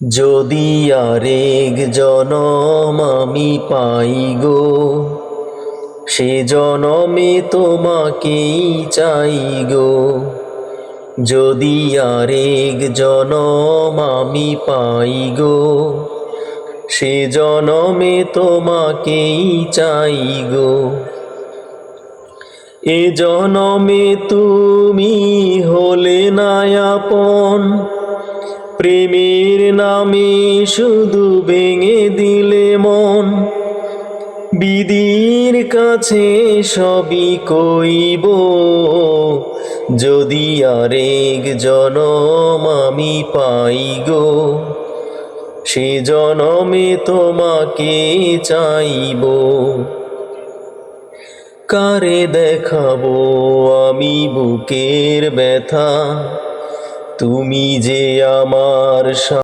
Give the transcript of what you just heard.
যদি আরেক জনম আমি পাই গো, সে জনমে তোমাকেই চাই গো। যদি আরেক জনম আমি পাই গো, সে জনমে তোমাকেই চাই গো। এ জনমে তুমি হলে না আপন, প্রেমের নামে শুধু ভেঙে দিলে মন। বিধির কাছে সবই কইব, যদি আরেক জনম আমি পাই গো, সে জনমে তোমাকে চাইব। কারে দেখাবো আমি বুকের ব্যথা, তুমি যে আমার